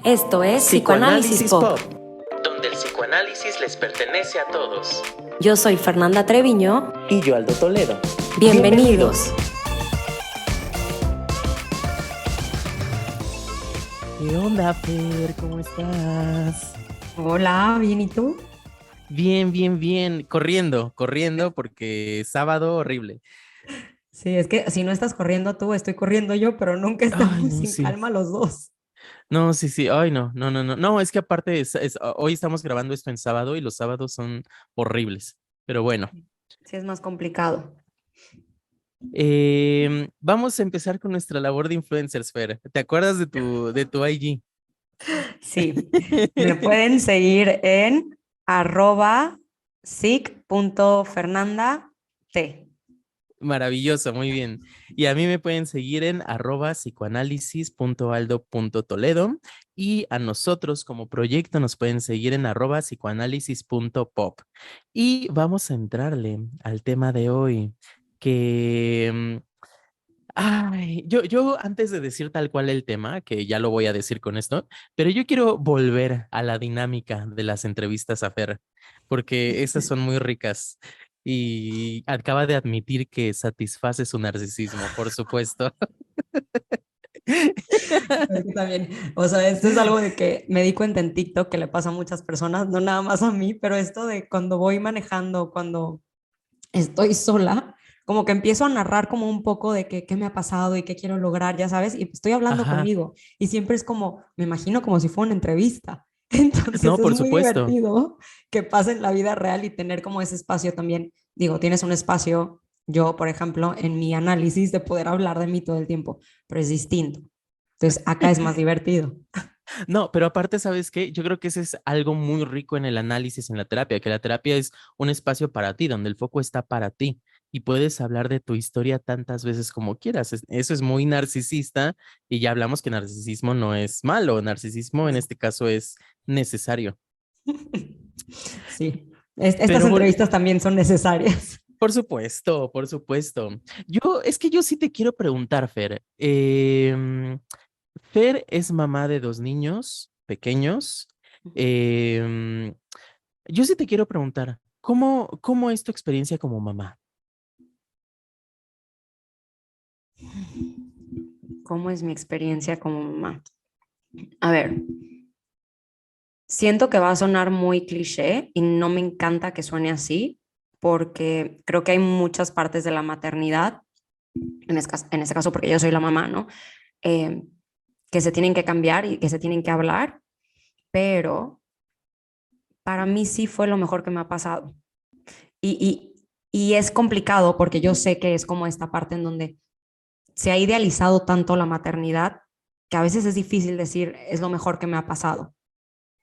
Esto es Psicoanálisis Pop, donde el psicoanálisis les pertenece a todos. Yo soy Fernanda Treviño. Y yo, Aldo Toledo. Bienvenidos. ¿Qué onda, Fer? ¿Cómo estás? Hola, ¿bien y tú? Bien. Corriendo porque sábado horrible. Sí, es que si no estás corriendo tú, estoy corriendo yo, pero nunca Ay, estamos no, sin sí. calma los dos. No, sí. Ay, no. No, es que aparte hoy estamos grabando esto en sábado y los sábados son horribles. Pero bueno. Sí, es más complicado. Vamos a empezar con nuestra labor de influencers, Fer. ¿Te acuerdas de tu IG? Sí, me pueden seguir en @sic.fernandat. Maravilloso, muy bien. Y a mí me pueden seguir en @psicoanálisis.aldo.toledo y a nosotros como proyecto nos pueden seguir en @psicoanálisis.pop. Y vamos a entrarle al tema de hoy, que yo antes de decir tal cual el tema, que ya lo voy a decir con esto, pero yo quiero volver a la dinámica de las entrevistas a Fer, porque esas son muy ricas y acaba de admitir que satisface su narcisismo, por supuesto. Es que también, o sea, esto es algo de que me di cuenta en TikTok que le pasa a muchas personas, no nada más a mí, pero esto de cuando voy manejando, cuando estoy sola, como que empiezo a narrar como un poco de qué me ha pasado y qué quiero lograr, ya sabes, y estoy hablando Ajá, conmigo y siempre es como, me imagino como si fuera una entrevista. Entonces no, es por muy supuesto. divertido que pase en la vida real y tener como ese espacio también. Digo, tienes un espacio, yo, por ejemplo, en mi análisis de poder hablar de mí todo el tiempo, pero es distinto. Entonces acá es más divertido. No, pero aparte, ¿sabes qué? Yo creo que ese es algo muy rico en el análisis, en la terapia, que la terapia es un espacio para ti, donde el foco está para ti y puedes hablar de tu historia tantas veces como quieras. Eso es muy narcisista y ya hablamos que narcisismo no es malo, narcisismo en este caso es necesario. Sí, estas Pero entrevistas también son necesarias. por supuesto, por supuesto. Es que yo sí te quiero preguntar, Fer. Fer es mamá de 2 niños pequeños. Em, Yo sí te quiero preguntar, ¿cómo es tu experiencia como mamá? ¿Cómo es mi experiencia como mamá? A ver, siento que va a sonar muy cliché y no me encanta que suene así porque creo que hay muchas partes de la maternidad, en este caso porque yo soy la mamá, ¿no? Eh, que se tienen que cambiar y que se tienen que hablar, pero para mí sí fue lo mejor que me ha pasado. Y es complicado porque yo sé que es como esta parte en donde se ha idealizado tanto la maternidad que a veces es difícil decir es lo mejor que me ha pasado, Ujú.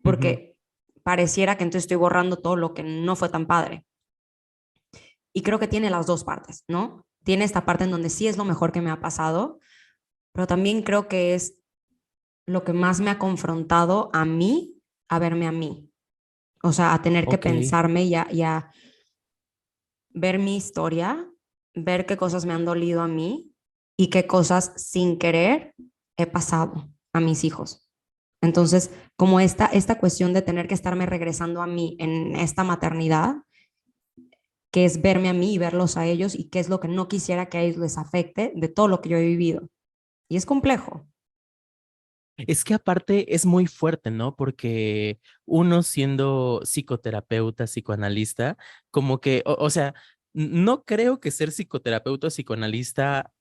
porque pareciera que entonces estoy borrando todo lo que no fue tan padre. Y creo que tiene las dos partes, ¿no? Tiene esta parte en donde sí es lo mejor que me ha pasado, pero también creo que es lo que más me ha confrontado a mí, a verme a mí. O sea, a tener que Ok, pensarme y a ver mi historia, ver qué cosas me han dolido a mí y qué cosas sin querer he pasado a mis hijos. Entonces, como esta cuestión de tener que estarme regresando a mí en esta maternidad, que es verme a mí y verlos a ellos y qué es lo que no quisiera que a ellos les afecte de todo lo que yo he vivido. Y es complejo. es que aparte es muy fuerte, ¿no? Porque uno siendo psicoterapeuta, psicoanalista, como que, o sea, no creo que ser psicoterapeuta o psicoanalista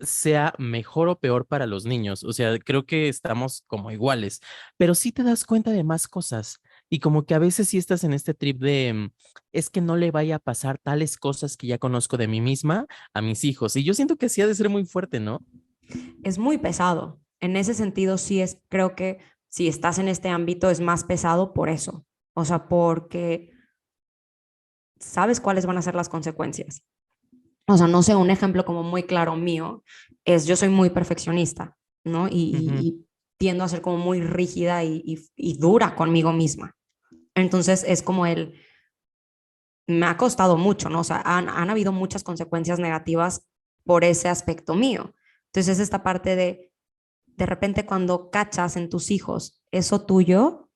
sea mejor o peor para los niños. O sea, creo que estamos como iguales, pero sí te das cuenta de más cosas. Y como que a veces sí estás en este trip de, es que no le vaya a pasar tales cosas que ya conozco de mí misma a mis hijos. Y yo siento que sí ha de ser muy fuerte, ¿no? Es muy pesado. En ese sentido, sí es, creo que si estás en este ámbito es más pesado por eso. O sea, porque sabes cuáles van a ser las consecuencias. O sea, no sé, un ejemplo como muy claro mío es yo soy muy perfeccionista, ¿no? Ujú. Y tiendo a ser como muy rígida y dura conmigo misma. Entonces es como me ha costado mucho, ¿no? O sea, han habido muchas consecuencias negativas por ese aspecto mío. Entonces es esta parte de de repente cuando cachas en tus hijos eso tuyo,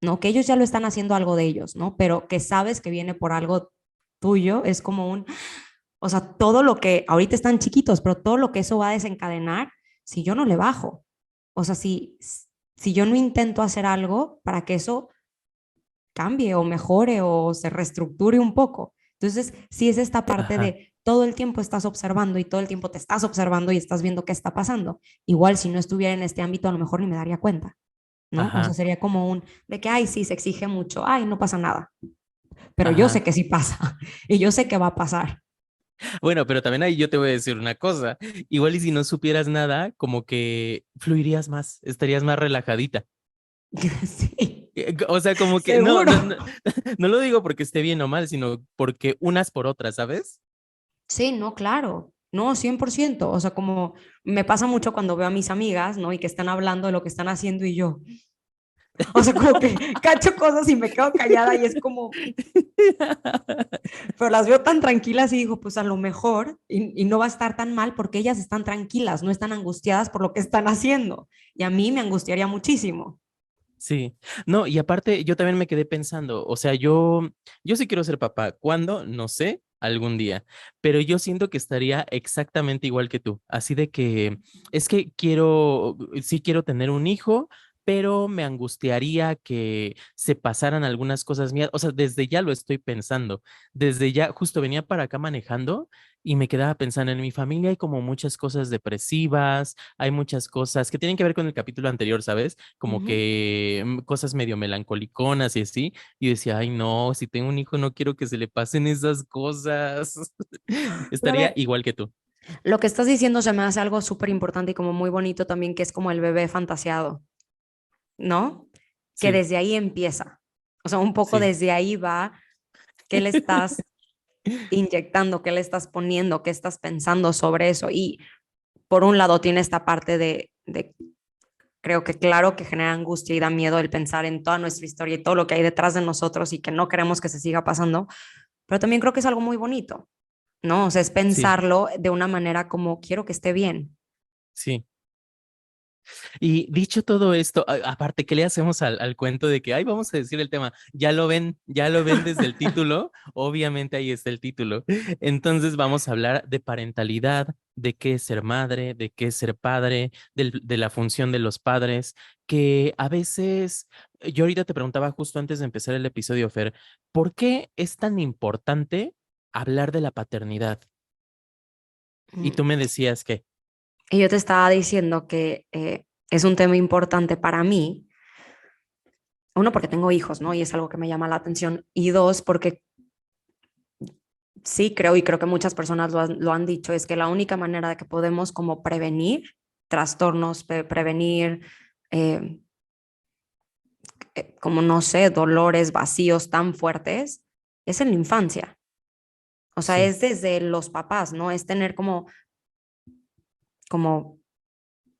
¿no? Que ellos ya lo están haciendo algo de ellos, ¿no? Pero que sabes que viene por algo tuyo, es como o sea, todo lo que, ahorita están chiquitos, pero todo lo que eso va a desencadenar, si yo no le bajo, o sea, si yo no intento hacer algo para que eso cambie o mejore o se reestructure un poco. Entonces, si es esta parte Ajá, de todo el tiempo estás observando y todo el tiempo te estás observando y estás viendo qué está pasando. Igual si no estuviera en este ámbito, a lo mejor ni me daría cuenta, ¿no? O sea, ajá. sería como de que, ay, sí, se exige mucho, ay, no pasa nada. Pero yo sé Ajá. que sí pasa y yo sé que va a pasar. Bueno, pero también ahí yo te voy a decir una cosa. Igual y si no supieras nada, como que fluirías más, estarías más relajadita. Sí, O sea, como que seguro. no lo digo porque esté bien o mal, sino porque unas por otras, ¿sabes? Sí, no, claro. No, 100%. O sea, como me pasa mucho cuando veo a mis amigas, ¿no? Y que están hablando de lo que están haciendo y yo. O sea, como que cacho cosas y me quedo callada y es como, pero las veo tan tranquilas y digo, pues a lo mejor, y no va a estar tan mal porque ellas están tranquilas, no están angustiadas por lo que están haciendo. Y a mí me angustiaría muchísimo. Sí, no, y aparte yo también me quedé pensando, o sea, yo sí quiero ser papá. ¿Cuándo? No sé, algún día, pero yo siento que estaría exactamente igual que tú, así de que es que sí quiero tener un hijo, pero me angustiaría que se pasaran algunas cosas mías, o sea, desde ya lo estoy pensando, desde ya, justo venía para acá manejando y me quedaba pensando, en mi familia hay como muchas cosas depresivas, hay muchas cosas que tienen que ver con el capítulo anterior, ¿sabes? Como Ujú. que cosas medio melancoliconas y así. Y decía, ay, no, si tengo un hijo no quiero que se le pasen esas cosas. Pero a Estaría ver, igual que tú. lo que estás diciendo se me hace algo súper importante y como muy bonito también, que es como el bebé fantaseado, ¿no? Que Sí, desde ahí empieza. O sea, un poco sí. desde ahí va, ¿qué le estás inyectando, qué le estás poniendo, qué estás pensando sobre eso? Y por un lado tiene esta parte de creo que claro que genera angustia y da miedo el pensar en toda nuestra historia y todo lo que hay detrás de nosotros y que no queremos que se siga pasando, pero también creo que es algo muy bonito, ¿no? O sea, es Sí, pensarlo de una manera como quiero que esté bien. sí. Y dicho todo esto, aparte, ¿qué le hacemos al cuento de que, ay, vamos a decir el tema? Ya lo ven desde el título, obviamente ahí está el título. Entonces vamos a hablar de parentalidad, de qué es ser madre, de qué es ser padre, de la función de los padres, que a veces, yo ahorita te preguntaba justo antes de empezar el episodio, Fer, ¿por qué es tan importante hablar de la paternidad? Y tú me decías que, Y yo te estaba diciendo que es un tema importante para mí, uno, porque tengo hijos, ¿no? Y es algo que me llama la atención, y dos, porque sí creo, y creo que muchas personas lo han dicho, es que la única manera de que podemos como prevenir trastornos, prevenir, eh, como no sé, dolores, vacíos tan fuertes, es en la infancia. O sea, sí, es desde los papás, ¿no? Es tener como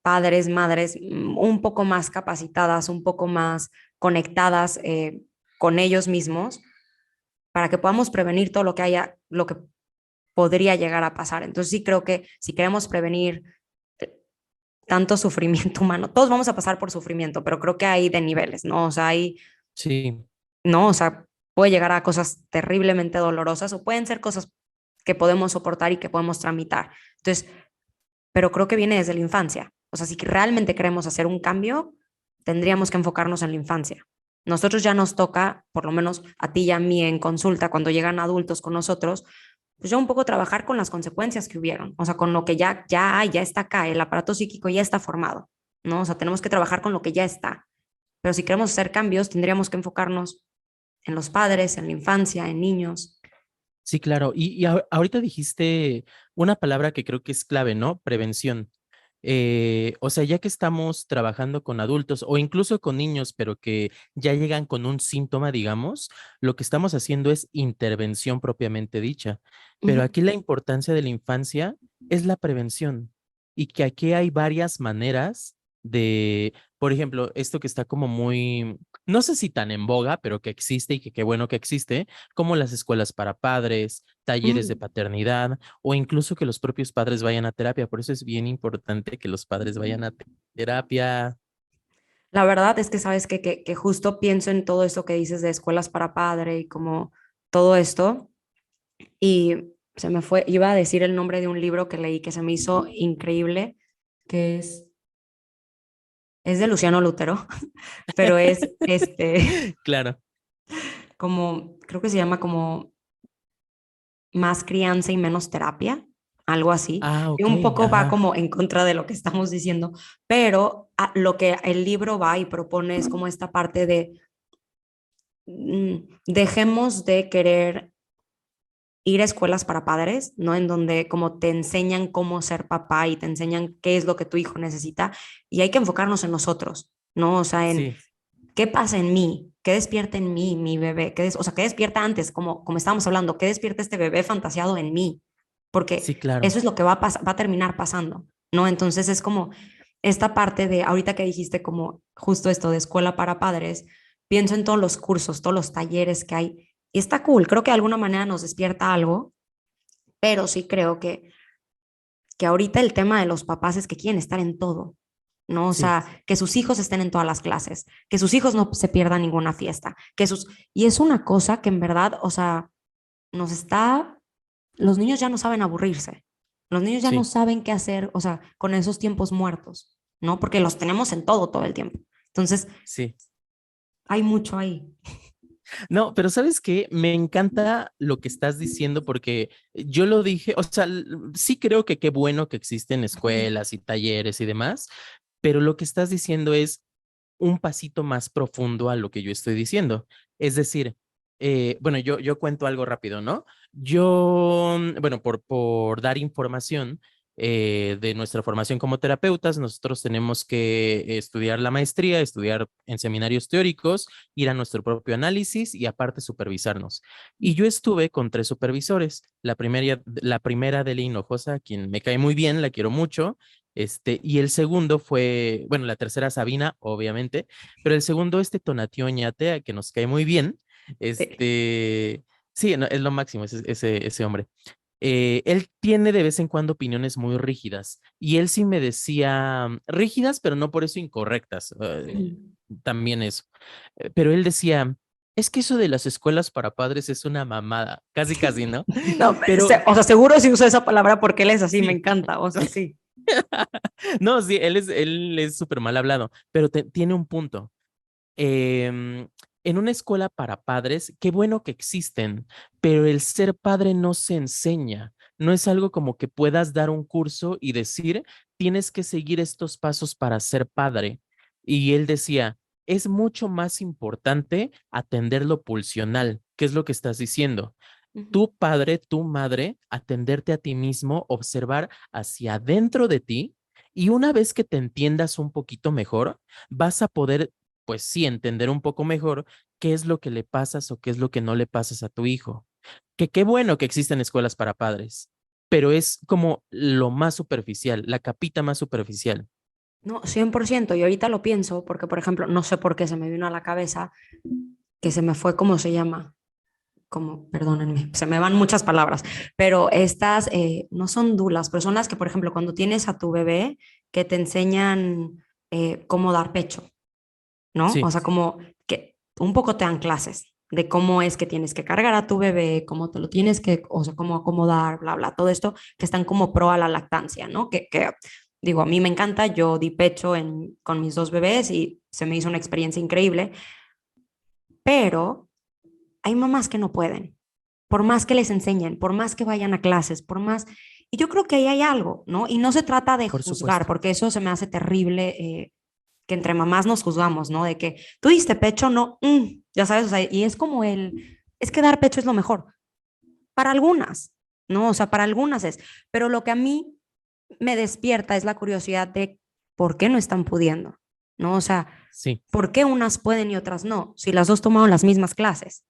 padres, madres un poco más capacitadas, un poco más conectadas con ellos mismos para que podamos prevenir todo lo que haya, lo que podría llegar a pasar. Entonces sí creo que si queremos prevenir eh, tanto sufrimiento humano, todos vamos a pasar por sufrimiento, pero creo que hay de niveles, ¿no? O sea, hay, sí, ¿no? O sea, puede llegar a cosas terriblemente dolorosas o pueden ser cosas que podemos soportar y que podemos tramitar. Entonces, pero creo que viene desde la infancia. O sea, si realmente queremos hacer un cambio, tendríamos que enfocarnos en la infancia. Nosotros ya nos toca, por lo menos a ti y a mí en consulta, cuando llegan adultos con nosotros, pues ya un poco trabajar con las consecuencias que hubieron, o sea, con lo que ya hay, ya está acá, el aparato psíquico ya está formado, ¿no? O sea, tenemos que trabajar con lo que ya está. Pero si queremos hacer cambios, tendríamos que enfocarnos en los padres, en la infancia, en niños. sí, claro. Ahorita dijiste una palabra que creo que es clave, ¿no? Prevención. O sea, ya que estamos trabajando con adultos o incluso con niños, pero que ya llegan con un síntoma, digamos, lo que estamos haciendo es intervención propiamente dicha. Pero Ujú. aquí la importancia de la infancia es la prevención y que aquí hay varias maneras por ejemplo, esto que está como muy, no sé si tan en boga, pero que existe y que qué bueno que existe, como las escuelas para padres, talleres de Mm. paternidad o incluso que los propios padres vayan a terapia. Por eso es bien importante que los padres vayan a terapia. La verdad es que sabes que justo pienso en todo esto que dices de escuelas para padre y como todo esto, y se me fue, iba a decir el nombre de un libro que leí que se me hizo increíble, que es de Luciano Lutero, pero es Claro. como, creo que se llama como Más crianza y menos terapia, algo así. Ah, Y ok, un poco va ajá. como en contra de lo que estamos diciendo, pero lo que el libro va y propone es como esta parte de dejemos de querer ir a escuelas para padres, ¿no? En donde como te enseñan cómo ser papá y te enseñan qué es lo que tu hijo necesita y hay que enfocarnos en nosotros, ¿no? O sea, en Sí, qué pasa en mí, qué despierta en mí, mi bebé, o sea, qué despierta antes, como estábamos hablando, qué despierta este bebé fantaseado en mí, sí, porque claro. eso es lo que va a terminar pasando, ¿no? Entonces es como esta parte de, ahorita que dijiste como justo esto de escuela para padres, pienso en todos los cursos, todos los talleres que hay y está cool, creo que de alguna manera nos despierta algo, pero sí creo que ahorita el tema de los papás es que quieren estar en todo, ¿no? O Sí, sea, que sus hijos estén en todas las clases, que sus hijos no se pierdan ninguna fiesta, y es una cosa que en verdad, o sea, los niños ya no saben aburrirse, los niños ya no sí, saben qué hacer, o sea, con esos tiempos muertos, ¿no? Porque los tenemos en todo el tiempo. Entonces, sí. hay mucho ahí. No, pero ¿sabes qué? Me encanta lo que estás diciendo porque yo lo dije, o sea, sí creo que qué bueno que existen escuelas y talleres y demás, pero lo que estás diciendo es un pasito más profundo a lo que yo estoy diciendo. Es decir, bueno, yo cuento algo rápido, ¿no? Yo, bueno, por dar información de nuestra formación como terapeutas, nosotros tenemos que estudiar la maestría, estudiar en seminarios teóricos, ir a nuestro propio análisis y aparte supervisarnos. Y yo estuve con 3 supervisores. La primera de Hinojosa, quien me cae muy bien, la quiero mucho. Y el segundo fue, bueno, la tercera Sabina, obviamente, pero el segundo, Tonatiuh Oñate, que nos cae muy bien. Sí. Sí, no, es lo máximo ese hombre. Él tiene de vez en cuando opiniones muy rígidas y él sí me decía rígidas, pero no por eso incorrectas, también eso. Pero él decía, es que eso de las escuelas para padres es una mamada, casi, casi, ¿no? No, Pero o sea, seguro si uso esa palabra porque él es así, me sí, encanta, o sea, sí. no, sí, él es súper mal hablado, pero tiene un punto. Em, en una escuela para padres, qué bueno que existen, pero el ser padre no se enseña. No es algo como que puedas dar un curso y decir, tienes que seguir estos pasos para ser padre. Y él decía, es mucho más importante atender lo pulsional. ¿Qué es lo que estás diciendo? Ujú. Tu padre, tu madre, atenderte a ti mismo, observar hacia adentro de ti y una vez que te entiendas un poquito mejor, vas a poder, pues sí, entender un poco mejor qué es lo que le pasas o qué es lo que no le pasas a tu hijo. Que qué bueno que existen escuelas para padres, pero es como lo más superficial, la capita más superficial. No, 100%. Y ahorita lo pienso porque, por ejemplo, no sé por qué se me vino a la cabeza que se me fue, ¿cómo se llama? Como, perdónenme, se me van muchas palabras, pero estas no son dulas, pero son las que, por ejemplo, cuando tienes a tu bebé, que te enseñan cómo dar pecho, ¿no? O Sí, sea, como que un poco te dan clases de cómo es que tienes que cargar a tu bebé, cómo te lo tienes que, o sea, cómo acomodar, bla, bla, todo esto que están como pro a la lactancia, ¿no? Digo, a mí me encanta, yo di pecho con mis 2 bebés y se me hizo una experiencia increíble, pero hay mamás que no pueden, por más que les enseñen, por más que vayan a clases, por más... Y yo creo que ahí hay algo, ¿no? Y no se trata de por juzgar, supuesto. porque eso se me hace terrible, que entre mamás nos juzgamos, ¿no? De que tú diste pecho, no, ya sabes, o sea, y es como es que dar pecho es lo mejor, para algunas, ¿no? O sea, para algunas es, pero lo que a mí me despierta es la curiosidad de por qué no están pudiendo, ¿no? O sea, Sí, ¿por qué unas pueden y otras no? Si las dos tomaron las mismas clases.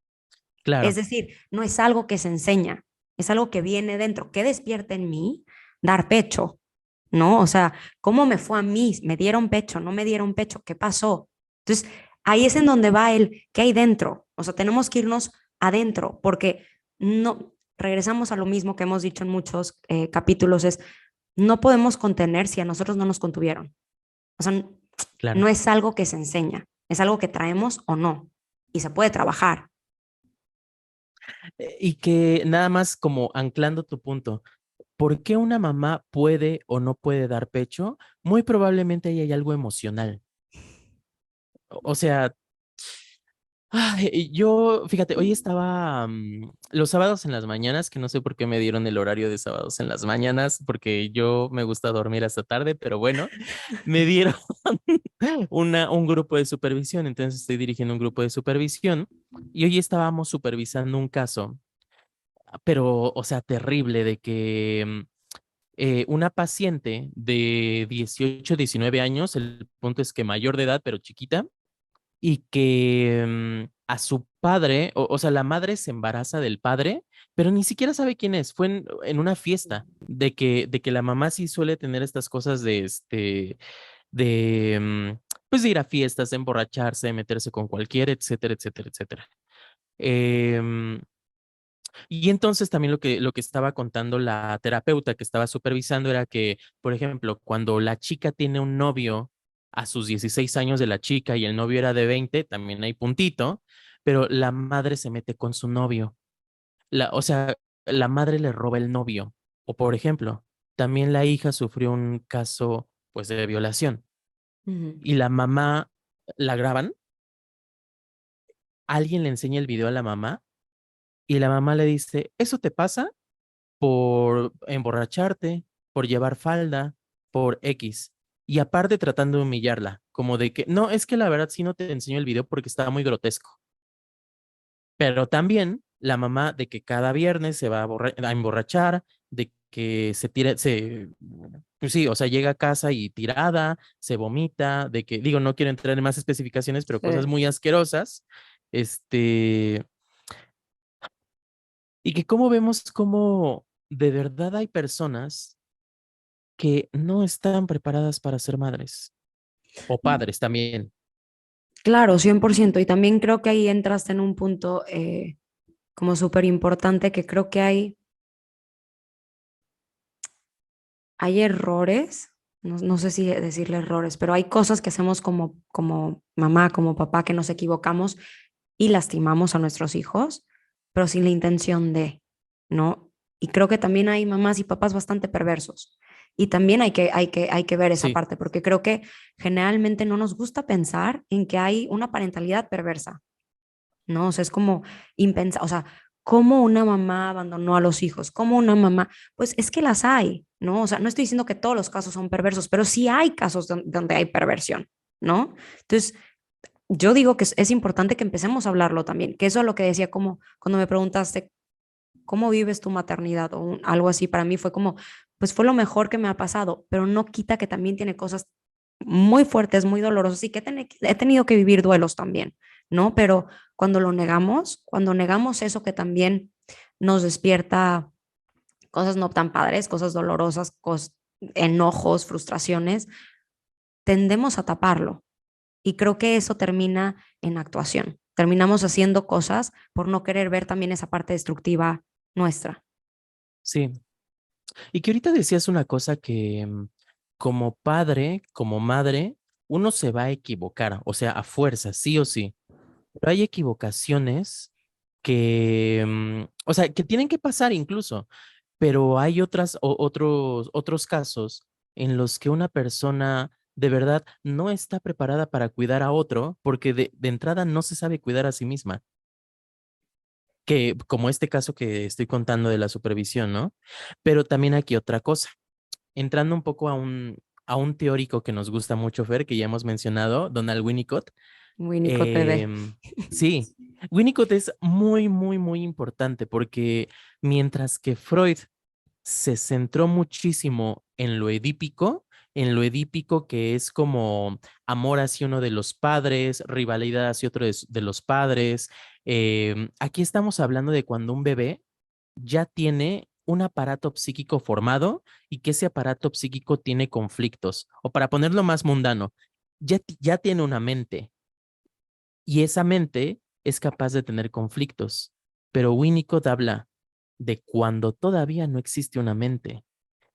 Es claro. decir, no es algo que se enseña, es algo que viene dentro. ¿Qué despierta en mí? Dar pecho. ¿no? O sea, ¿cómo me fue a mí? ¿Me dieron pecho? ¿No me dieron pecho? ¿Qué pasó? Entonces, ahí es en donde va el, ¿qué hay dentro? O sea, tenemos que irnos adentro, porque no, regresamos a lo mismo que hemos dicho en muchos capítulos, es, no podemos contener si a nosotros no nos contuvieron. O sea, no Claro. es algo que se enseña, es algo que traemos o no, y se puede trabajar. Y que nada más como anclando tu punto, ¿por qué una mamá puede o no puede dar pecho? Muy probablemente ahí hay algo emocional. O sea, ay, yo, fíjate, hoy estaba los sábados en las mañanas, que no sé por qué me dieron el horario de sábados en las mañanas, porque yo me gusta dormir hasta tarde, pero bueno, me dieron un grupo de supervisión, entonces estoy dirigiendo un grupo de supervisión y hoy estábamos supervisando un caso, pero, o sea, terrible, de que una paciente de 18, 19 años, el punto es que mayor de edad, pero chiquita, y que a su padre, o sea, la madre se embaraza del padre, pero ni siquiera sabe quién es. Fue en una fiesta de que la mamá sí suele tener estas cosas de pues de ir a fiestas, de emborracharse, de meterse con cualquiera, etcétera, etcétera, etcétera. Em, y entonces también lo que estaba contando la terapeuta que estaba supervisando era que, por ejemplo, cuando la chica tiene un novio a sus 16 años de la chica y el novio era de 20, también hay puntito, pero la madre se mete con su novio. O sea, la madre le roba el novio. O por ejemplo, también la hija sufrió un caso pues de violación Ujú. y la mamá la graban, alguien le enseña el video a la mamá y la mamá le dice, ¿eso te pasa por emborracharte, por llevar falda, por X? Y aparte tratando de humillarla, como de que, no, es que la verdad sí no te enseño el video porque estaba muy grotesco. Pero también la mamá de que cada viernes se va a emborrachar, de que se tira, pues sí, o sea, llega a casa y tirada, se vomita, de que, digo, no quiero entrar en más especificaciones, pero cosas Sí. muy asquerosas, este, y que cómo vemos cómo de verdad hay personas que no están preparadas para ser madres o padres también. Claro, 100%. Y también creo que ahí entraste en un punto como súper importante, que creo que hay errores, no sé si decirle errores, pero hay cosas que hacemos como mamá, como papá, que nos equivocamos y lastimamos a nuestros hijos, pero sin la intención de, ¿no? Y creo que también hay mamás y papás bastante perversos. Y también hay que ver esa Sí, parte, porque creo que generalmente no nos gusta pensar en que hay una parentalidad perversa, ¿no? O sea, es como impensable, o sea, ¿cómo una mamá abandonó a los hijos? ¿Cómo una mamá? Pues es que las hay, ¿no? O sea, no estoy diciendo que todos los casos son perversos, pero sí hay casos donde hay perversión, ¿no? Entonces, yo digo que es importante que empecemos a hablarlo también, que eso es lo que decía como cuando me preguntaste, ¿cómo vives tu maternidad? O algo así, para mí fue como, pues fue lo mejor que me ha pasado, pero no quita que también tiene cosas muy fuertes, muy dolorosas y que he tenido que vivir duelos también, ¿no? Pero cuando negamos eso que también nos despierta cosas no tan padres, cosas dolorosas, enojos, frustraciones, tendemos a taparlo. Y creo que eso termina en actuación. Terminamos haciendo cosas por no querer ver también esa parte destructiva nuestra. sí. Y que ahorita decías una cosa que como padre, como madre, uno se va a equivocar, o sea, a fuerza, sí o sí. Pero hay equivocaciones que, o sea, que tienen que pasar incluso, pero hay otros casos en los que una persona de verdad no está preparada para cuidar a otro porque de entrada no se sabe cuidar a sí misma, que como este caso que estoy contando de la supervisión, ¿no? Pero también aquí otra cosa, entrando un poco a un teórico que nos gusta mucho, Fer, que ya hemos mencionado, Donald Winnicott. Winnicott bebé. em, sí, Winnicott es muy, muy, muy importante porque mientras que Freud se centró muchísimo en lo edípico que es como amor hacia uno de los padres, rivalidad hacia otro de los padres. Aquí estamos hablando de cuando un bebé ya tiene un aparato psíquico formado y que ese aparato psíquico tiene conflictos. O para ponerlo más mundano, ya tiene una mente y esa mente es capaz de tener conflictos. Pero Winnicott habla de cuando todavía no existe una mente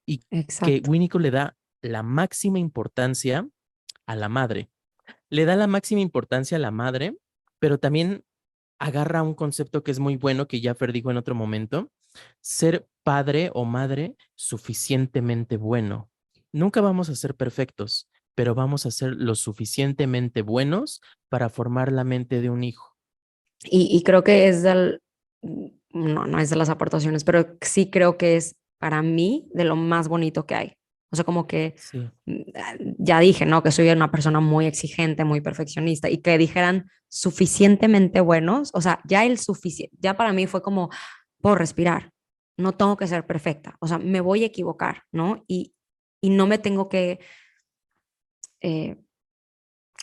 y que Exacto. Winnicott le da la máxima importancia a la madre. Le da la máxima importancia a la madre, pero también agarra un concepto que es muy bueno, que ya Fer dijo en otro momento, ser padre o madre suficientemente bueno. Nunca vamos a ser perfectos, pero vamos a ser lo suficientemente buenos para formar la mente de un hijo. Y creo que es no es de las aportaciones, pero sí creo que es para mí de lo más bonito que hay. O sea, como que Sí, ya dije, ¿no? Que soy una persona muy exigente, muy perfeccionista y que dijeran suficientemente buenos, o sea, ya el suficiente, ya para mí fue como, puedo respirar, no tengo que ser perfecta, o sea, me voy a equivocar, ¿no? Y no me tengo que eh,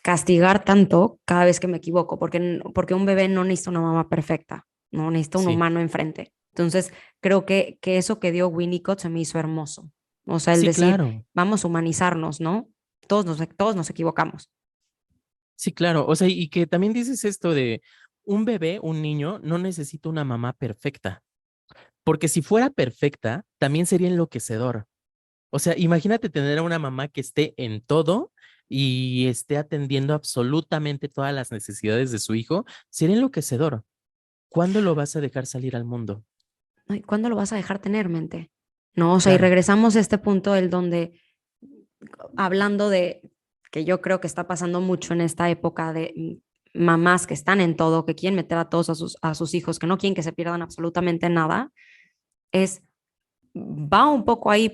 castigar tanto cada vez que me equivoco, porque un bebé no necesita una mamá perfecta, no necesita un sí, humano enfrente. Entonces, creo que eso que dio Winnicott se me hizo hermoso. O sea, el sí, decir, claro. vamos a humanizarnos, ¿no? Todos nos equivocamos. Sí, claro. O sea, y que también dices esto de un bebé, un niño, no necesita una mamá perfecta, porque si fuera perfecta, también sería enloquecedor. O sea, imagínate tener a una mamá que esté en todo y esté atendiendo absolutamente todas las necesidades de su hijo, sería enloquecedor. ¿Cuándo lo vas a dejar salir al mundo? Ay, ¿cuándo lo vas a dejar tener mente? No, o sea, y Claro, regresamos a este punto del donde, hablando de que yo creo que está pasando mucho en esta época de mamás que están en todo, que quieren meter a todos a sus hijos, que no quieren que se pierdan absolutamente nada, es, va un poco ahí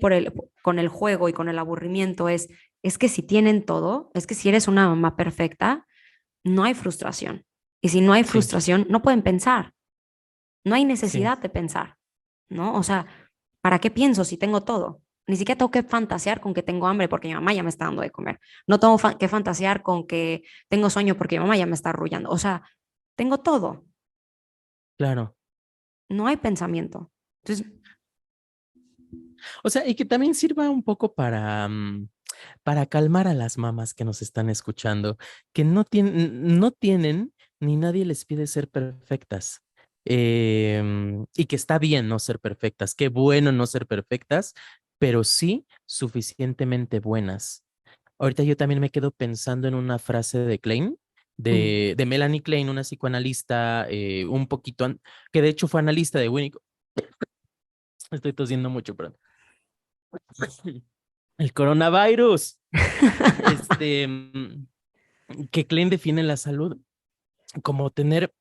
con el juego y con el aburrimiento, es que si tienen todo, es que si eres una mamá perfecta, no hay frustración. Y si no hay sí, frustración, no pueden pensar, no hay sí, necesidad de pensar, ¿no? O sea, ¿para qué pienso si tengo todo? Ni siquiera tengo que fantasear con que tengo hambre porque mi mamá ya me está dando de comer. No tengo que fantasear con que tengo sueño porque mi mamá ya me está arrullando. O sea, tengo todo. claro. No hay pensamiento. Entonces, O sea, y que también sirva un poco para calmar a las mamás que nos están escuchando, que no tienen ni nadie les pide ser perfectas. Y que está bien no ser perfectas, qué bueno no ser perfectas, pero sí suficientemente buenas. Ahorita yo también me quedo pensando en una frase de Klein, mm, de Melanie Klein, una psicoanalista un poquito, que de hecho fue analista de Winnicott. Estoy tosiendo mucho, perdón. El coronavirus. Este, que Klein define la salud como tener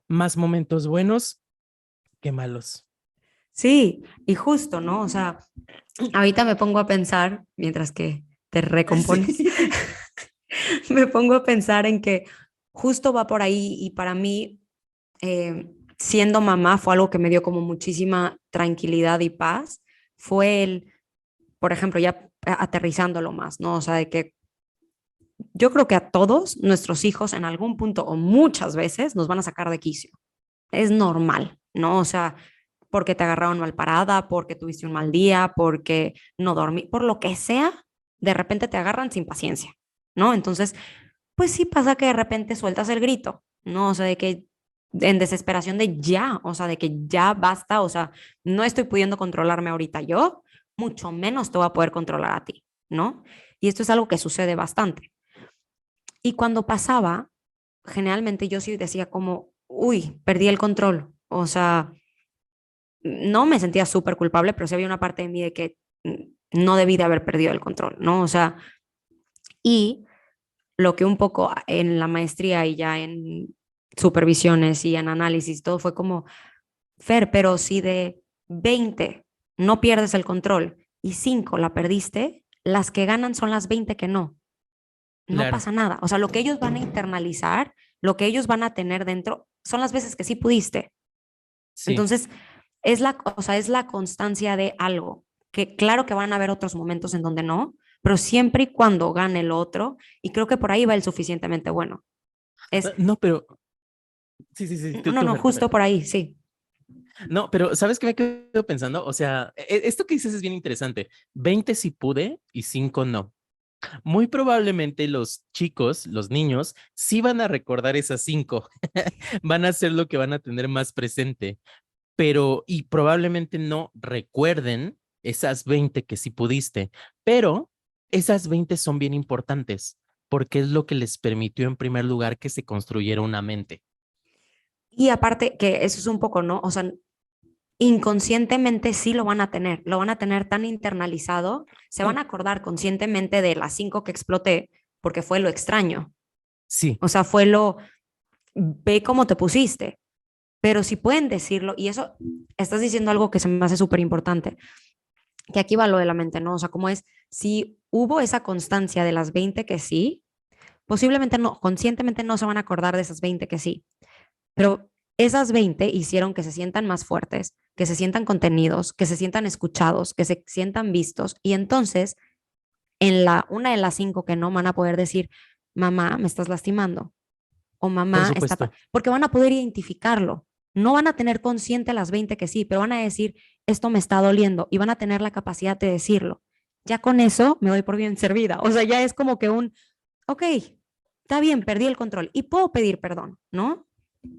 más momentos buenos que malos. sí, y justo, ¿no? O sea, ahorita me pongo a pensar, mientras que te recompones, Sí. me pongo a pensar en que justo va por ahí y para mí, siendo mamá, fue algo que me dio como muchísima tranquilidad y paz. Fue por ejemplo, ya aterrizándolo más, ¿no? O sea, de que yo creo que a todos nuestros hijos en algún punto o muchas veces nos van a sacar de quicio. Es normal, ¿no? O sea, porque te agarraron mal parada, porque tuviste un mal día, porque no dormí, por lo que sea, de repente te agarran sin paciencia, ¿no? Entonces, pues sí pasa que de repente sueltas el grito, ¿no? O sea, de que en desesperación de ya, o sea, de que ya basta, o sea, no estoy pudiendo controlarme ahorita yo, mucho menos te voy a poder controlar a ti, ¿no? Y esto es algo que sucede bastante. Y cuando pasaba, generalmente yo sí decía como, uy, perdí el control, o sea, no me sentía súper culpable, pero sí había una parte de mí de que no debí de haber perdido el control, ¿no? O sea, y lo que un poco en la maestría y ya en supervisiones y en análisis, todo fue como, Fer, pero si de 20 no pierdes el control y 5 la perdiste, las que ganan son las 20 que no. No Claro, pasa nada. O sea, lo que ellos van a internalizar, lo que ellos van a tener dentro, son las veces que sí pudiste. sí. Entonces, o sea, es la constancia de algo, que claro que van a haber otros momentos en donde no, pero siempre y cuando gane el otro, y creo que por ahí va el suficientemente bueno. Es, No, pero sí, sí, sí, tú, no, tú, no, Fer, tú, justo Fer. por ahí, sí. No, pero ¿sabes qué me quedo pensando? O sea, esto que dices es bien interesante. 20 si pude y 5 no. Muy probablemente los chicos, los niños, sí van a recordar esas 5. Van a ser lo que van a tener más presente, pero y probablemente no recuerden esas 20 que sí pudiste, pero esas 20 son bien importantes porque es lo que les permitió en primer lugar que se construyera una mente. Y aparte que eso es un poco, ¿no? O sea, inconscientemente sí lo van a tener tan internalizado, se van a acordar conscientemente de las 5 que exploté porque fue lo extraño, Sí, o sea, fue lo, ve cómo te pusiste, pero si pueden decirlo, y eso, estás diciendo algo que se me hace súper importante, que aquí va lo de la mente, ¿no? O sea, como es, si hubo esa constancia de las 20 que sí, posiblemente no, conscientemente no se van a acordar de esas 20 que sí, pero esas 20 hicieron que se sientan más fuertes, que se sientan contenidos, que se sientan escuchados, que se sientan vistos. Y entonces, en una de las 5 que no van a poder decir, mamá, me estás lastimando. O por mamá está, supuesto. porque van a poder identificarlo. No van a tener consciente las 20 que sí, pero van a decir, esto me está doliendo y van a tener la capacidad de decirlo. Ya con eso me doy por bien servida. O sea, ya es como que ok, está bien, perdí el control y puedo pedir perdón, ¿no?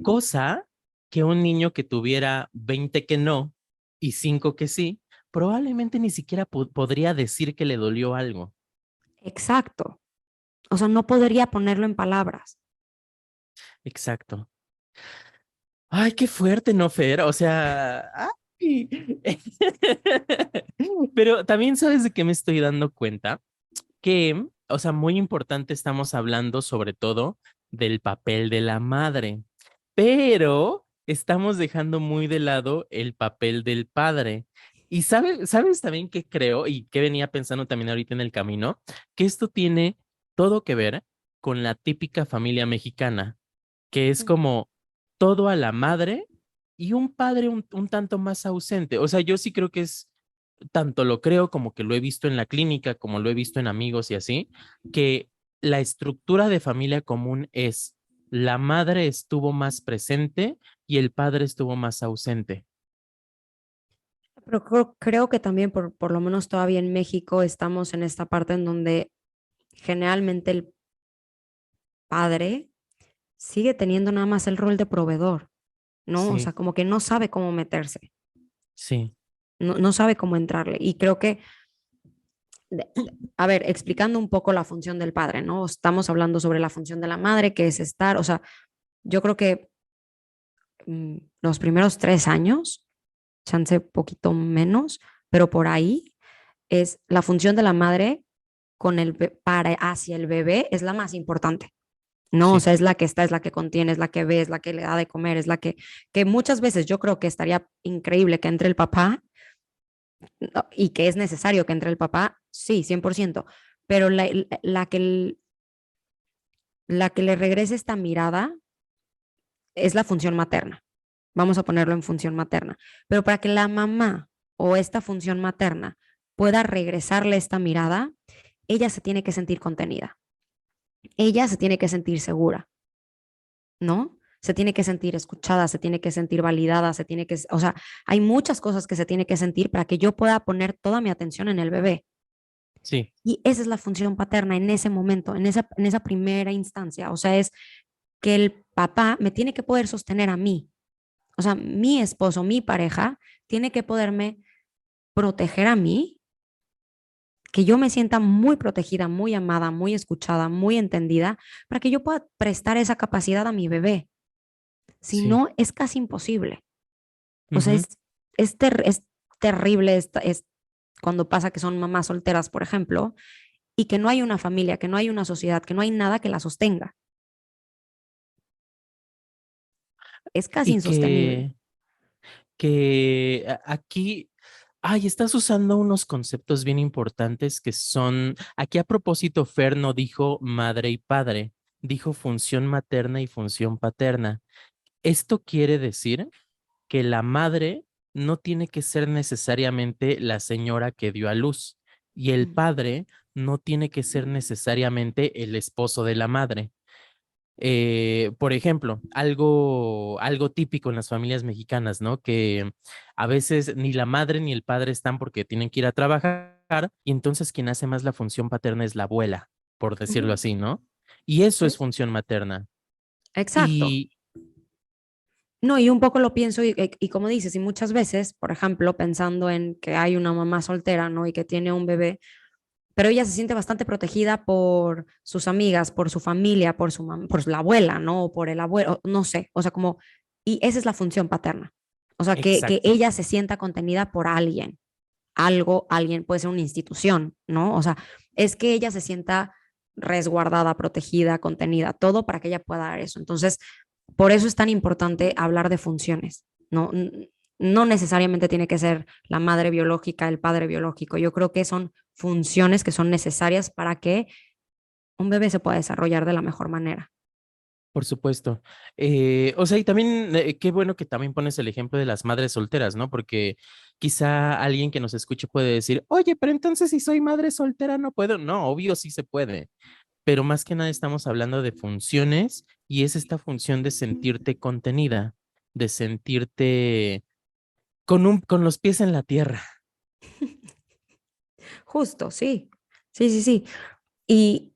Cosa que un niño que tuviera 20 que no y 5 que sí, probablemente ni siquiera podría decir que le dolió algo. Exacto. O sea, no podría ponerlo en palabras. Exacto. Ay, qué fuerte, ¿no, Fer? O sea, ay. Pero también sabes de qué me estoy dando cuenta que, o sea, muy importante estamos hablando sobre todo del papel de la madre, pero estamos dejando muy de lado el papel del padre. Y sabes también que creo y que venía pensando también ahorita en el camino, que esto tiene todo que ver con la típica familia mexicana, que es como todo a la madre y un padre un tanto más ausente. O sea, yo sí creo que es, tanto lo creo como que lo he visto en la clínica, como lo he visto en amigos y así, que la estructura de familia común es la madre estuvo más presente y el padre estuvo más ausente. Pero creo que también, por lo menos todavía en México, estamos en esta parte en donde generalmente el padre sigue teniendo nada más el rol de proveedor, ¿no? O sea, Sí, como que no sabe cómo meterse, sí, no sabe cómo entrarle. Y creo que, a ver, explicando un poco la función del padre, ¿no? Estamos hablando sobre la función de la madre, que es estar, o sea, yo creo que los primeros 3 años, chance poquito menos, pero por ahí es la función de la madre con para hacia el bebé es la más importante. No, o sí, sea, es la que está, es la que contiene, es la que ve, es la que le da de comer, es la que muchas veces yo creo que estaría increíble que entre el papá, ¿no? Y que es necesario que entre el papá, sí, 100%, pero la que le regrese esta mirada es la función materna. Vamos a ponerlo en función materna. Pero para que la mamá o esta función materna pueda regresarle esta mirada, ella se tiene que sentir contenida, ella se tiene que sentir segura, ¿no? Se tiene que sentir escuchada, se tiene que sentir validada, o sea, hay muchas cosas que se tiene que sentir para que yo pueda poner toda mi atención en el bebé. sí, Y esa es la función paterna en ese momento, en esa primera instancia. O sea, es que el papá me tiene que poder sostener a mí. O sea, mi esposo, mi pareja, tiene que poderme proteger a mí, que yo me sienta muy protegida, muy amada, muy escuchada, muy entendida, para que yo pueda prestar esa capacidad a mi bebé. Si sí. no, es casi imposible. O sea, Ujú. es terrible es cuando pasa que son mamás solteras, por ejemplo, y que no hay una familia, que no hay una sociedad, que no hay nada que la sostenga. Es casi Y insostenible. que aquí, ay, estás usando unos conceptos bien importantes que son, aquí a propósito, Fer no dijo madre y padre, dijo función materna y función paterna. Esto quiere decir que la madre no tiene que ser necesariamente la señora que dio a luz y el Mm. padre no tiene que ser necesariamente el esposo de la madre. Por ejemplo, algo típico en las familias mexicanas, ¿no? Que a veces ni la madre ni el padre están porque tienen que ir a trabajar y entonces quien hace más la función paterna es la abuela, por decirlo Ujú. así, ¿no? Y eso es Sí. función materna. Exacto. Y No, y un poco lo pienso y como dices, y muchas veces, por ejemplo, pensando en que hay una mamá soltera, ¿no? Y que tiene un bebé, pero ella se siente bastante protegida por sus amigas, por su familia, por la abuela, ¿no? O por el abuelo, no sé, o sea, como, y esa es la función paterna. O sea, que exacto, ella se sienta contenida por alguien, algo, alguien, puede ser una institución, ¿no? O sea, es que ella se sienta resguardada, protegida, contenida, todo para que ella pueda dar eso. Entonces, por eso es tan importante hablar de funciones, ¿no? No necesariamente tiene que ser la madre biológica, el padre biológico. Yo creo que son funciones que son necesarias para que un bebé se pueda desarrollar de la mejor manera. por supuesto. O sea, y también, qué bueno que también pones el ejemplo de las madres solteras, ¿no? Porque quizá alguien que nos escuche puede decir, oye, pero entonces si soy madre soltera no puedo. No, obvio sí se puede, pero más que nada estamos hablando de funciones y es esta función de sentirte contenida, de sentirte con los pies en la tierra. Justo, sí. Sí, sí, sí. Y,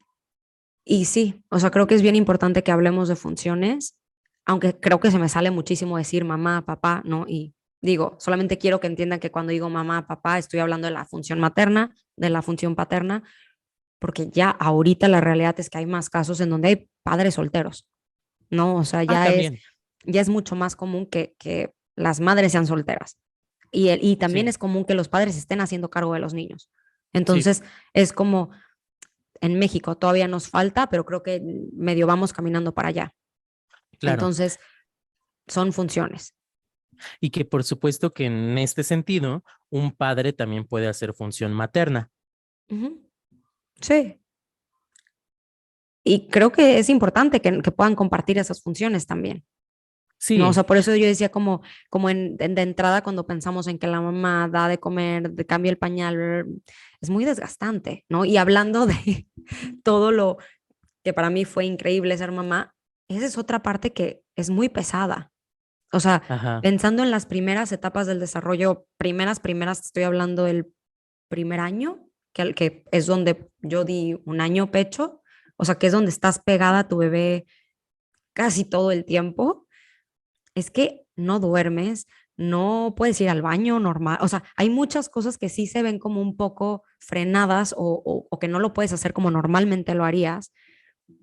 y sí, o sea, creo que es bien importante que hablemos de funciones, aunque creo que se me sale muchísimo decir mamá, papá, ¿no? Y digo, solamente quiero que entiendan que cuando digo mamá, papá, estoy hablando de la función materna, de la función paterna, porque ya ahorita la realidad es que hay más casos en donde hay padres solteros, ¿no? O sea, Ah, también, ya es mucho más común que las madres sean solteras. Y también sí, es común que los padres estén haciendo cargo de los niños. sí, Entonces, es como en México todavía nos falta, pero creo que medio vamos caminando para allá. claro. Entonces, son funciones. Y que por supuesto que en este sentido, un padre también puede hacer función materna. Ujú. Sí. Y creo que es importante que puedan compartir esas funciones también. No, o Sí, sea, por eso yo decía como de entrada cuando pensamos en que la mamá da de comer, cambia el pañal, es muy desgastante, ¿no? Y hablando de todo lo que para mí fue increíble ser mamá, esa es otra parte que es muy pesada. O sea, ajá, pensando en las primeras etapas del desarrollo, primeras, estoy hablando del primer año, que es donde yo di un año pecho, o sea, que es donde estás pegada a tu bebé casi todo el tiempo, es que no duermes, no puedes ir al baño normal, o sea, hay muchas cosas que sí se ven como un poco frenadas o que no lo puedes hacer como normalmente lo harías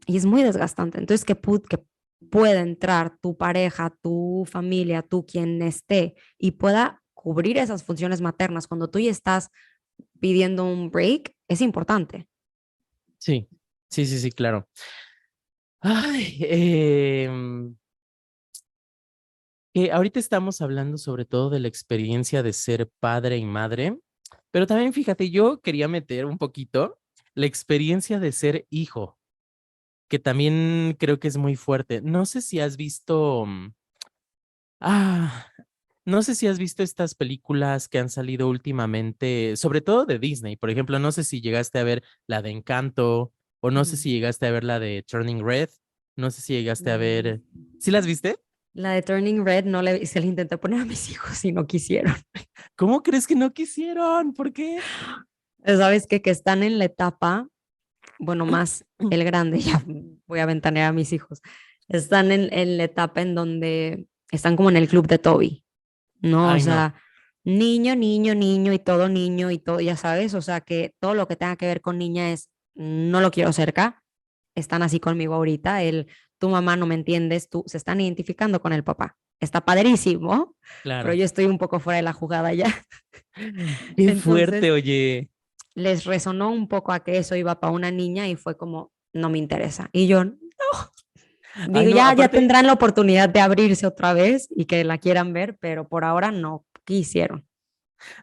y es muy desgastante. Entonces, que pueda entrar tu pareja, tu familia, tú quien esté y pueda cubrir esas funciones maternas cuando tú ya estás pidiendo un break, es importante. sí, sí, sí, sí, claro. Ay, que ahorita estamos hablando sobre todo de la experiencia de ser padre y madre, pero también fíjate, yo quería meter un poquito la experiencia de ser hijo, que también creo que es muy fuerte. No sé si has visto, ah, no sé si has visto estas películas que han salido últimamente, sobre todo de Disney. Por ejemplo, no sé si llegaste a ver la de Encanto o no sé Mm. si llegaste a ver la de Turning Red. No sé si llegaste a Mm. ver. ¿Sí las viste? La de Turning Red no se le intenté poner a mis hijos y no quisieron. ¿Cómo crees que no quisieron? ¿Por qué? Sabes que están en la etapa, bueno, más el grande, ya voy a ventanear a mis hijos, están en la etapa en donde están como en el club de Toby, ¿no? O Ay, no, sea, niño y todo, ya sabes, o sea, que todo lo que tenga que ver con niña es, no lo quiero cerca, están así conmigo ahorita, tu mamá no me entiendes, tú, se están identificando con el papá. Está padrísimo, pero claro. yo estoy un poco fuera de la jugada ya. Qué Entonces, fuerte, oye. les resonó un poco a que eso iba para una niña y fue como, no me interesa. Y yo, Ay, digo, no, ya aparte, tendrán la oportunidad de abrirse otra vez y que la quieran ver, pero por ahora no quisieron.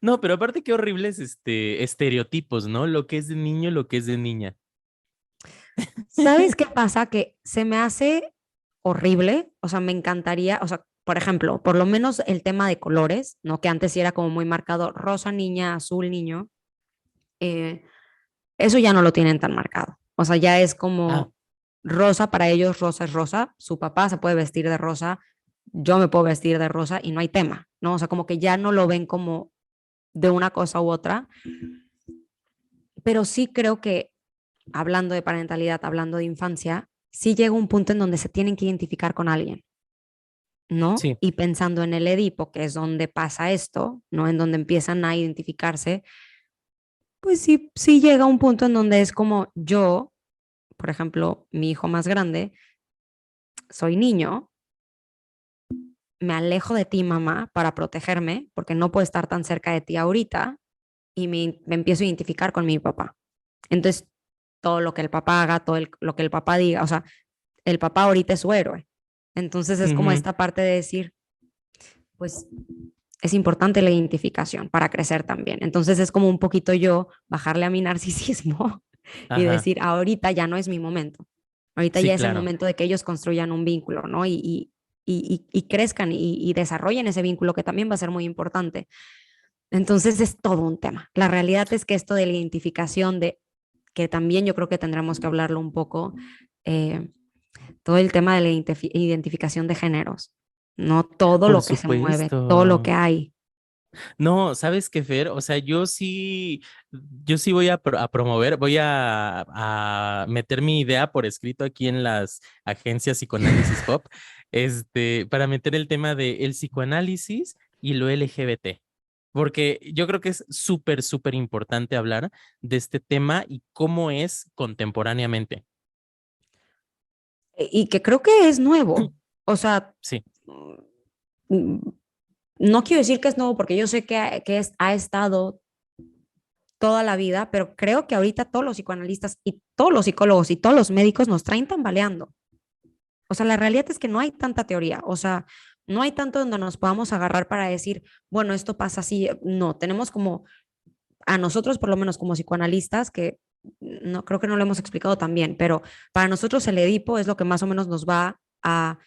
no, pero aparte qué horribles estereotipos, ¿no? Lo que es de niño, lo que es de niña. ¿Sabes qué pasa? Que se me hace horrible, o sea, me encantaría, o sea, por ejemplo, por lo menos el tema de colores, ¿no? Que antes sí era como muy marcado, rosa niña, azul niño, eh, eso ya no lo tienen tan marcado. O sea, ya es Ah, como rosa para ellos, rosa es rosa, su papá se puede vestir de rosa, yo me puedo vestir de rosa y no hay tema, ¿no? O sea, como que ya no lo ven como de una cosa u otra, pero sí creo que hablando de parentalidad, hablando de infancia, sí llega un punto en donde se tienen que identificar con alguien, ¿no? Sí. Y pensando en el Edipo, que es donde pasa esto, ¿no? En donde empiezan a identificarse, pues sí, sí llega un punto en donde es como yo, por ejemplo, mi hijo más grande, soy niño, me alejo de ti, mamá, para protegerme, porque no puedo estar tan cerca de ti ahorita, y me empiezo a identificar con mi papá. Entonces, todo lo que el papá haga, lo que el papá diga, o sea, el papá ahorita es su héroe. Entonces es como Ujú. esta parte de decir, pues es importante la identificación para crecer también. Entonces es como un poquito yo bajarle a mi narcisismo y Ajá. decir, ahorita ya no es mi momento. Ahorita Sí, ya es el claro. momento de que ellos construyan un vínculo, ¿no? Y crezcan y desarrollen ese vínculo que también va a ser muy importante. Entonces es todo un tema. La realidad es que esto de la identificación, de que también yo creo que tendremos que hablarlo un poco, eh, todo el tema de la identificación de géneros, no todo Por lo que se mueve, todo lo que supuesto. hay. No, ¿sabes qué, Fer? O sea, yo sí voy a promover, voy a meter mi idea por escrito aquí en las agencias Psicoanálisis Pop, para meter el tema de el psicoanálisis y lo LGBT. Porque yo creo que es súper, súper importante hablar de este tema y cómo es contemporáneamente. Y que creo que es nuevo. O sea, Sí, mm, no quiero decir que es nuevo porque yo sé ha estado toda la vida, pero creo que ahorita todos los psicoanalistas y todos los psicólogos y todos los médicos nos traen tambaleando. O sea, la realidad es que no hay tanta teoría, o sea, no hay tanto donde nos podamos agarrar para decir, bueno, esto pasa así. No, tenemos como a nosotros, por lo menos como psicoanalistas, que no creo que no lo hemos explicado tan bien, pero para nosotros el Edipo es lo que más o menos nos va a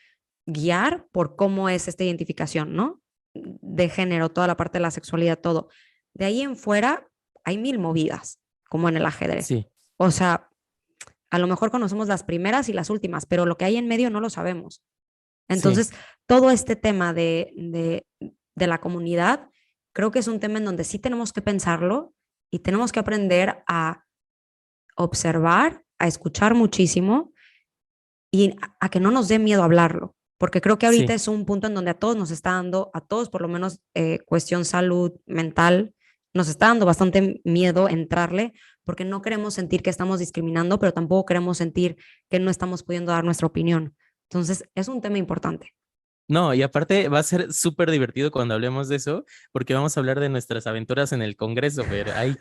guiar por cómo es esta identificación, ¿no? De género, toda la parte de la sexualidad, todo. De ahí en fuera hay mil movidas, como en el ajedrez. sí, O sea, a lo mejor conocemos las primeras y las últimas, pero lo que hay en medio no lo sabemos. sí, Entonces, todo este tema de la comunidad, creo que es un tema en donde sí tenemos que pensarlo y tenemos que aprender a observar, a escuchar muchísimo y a que no nos dé miedo hablarlo, porque creo que ahorita sí. es un punto en donde a todos nos está dando, a todos por lo menos cuestión salud mental, nos está dando bastante miedo entrarle porque no queremos sentir que estamos discriminando, pero tampoco queremos sentir que no estamos pudiendo dar nuestra opinión. Entonces, es un tema importante. No, y aparte va a ser súper divertido cuando hablemos de eso, porque vamos a hablar de nuestras aventuras en el Congreso, Fer, ahí